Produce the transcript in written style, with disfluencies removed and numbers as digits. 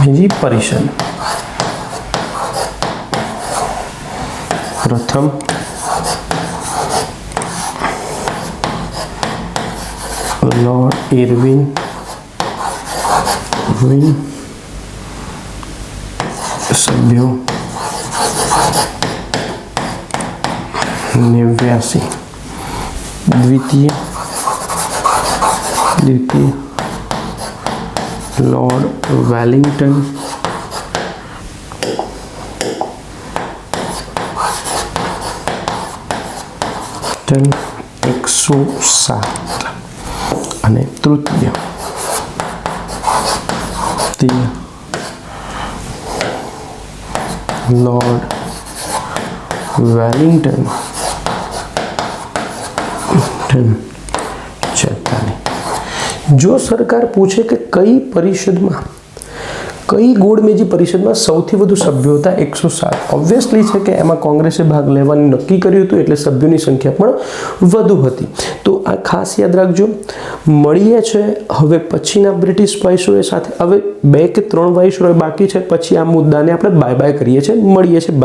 બીજી પરિષદ પ્રથમ લॉर्ड इरविन सभ्यों 89 द्वितीय लॉर्ड वेलिंगटन 107 અને તૃતીય लॉर्ड वेलिंगटन 46। जो सरकार पूछे कि कई परिषद में कई गोळमेजी परिषद में सौथी वधु सभ्यो हता 107 ऑब्वियसली है कि एमां कांग्रेसे भाग लेवानुं नक्की कर्युं हतुं एटले सभ्योनी संख्या पण वधु हती। तो आ खास याद राखजो। मळीए छे हवे पछीना ब्रिटिश वाइसरॉय साथे। हवे 2 के 3 वाइसरॉय बाकी छे, पछी आ मुद्दाने आपणे बाय बाय करीए छे। मळीए छे बाय।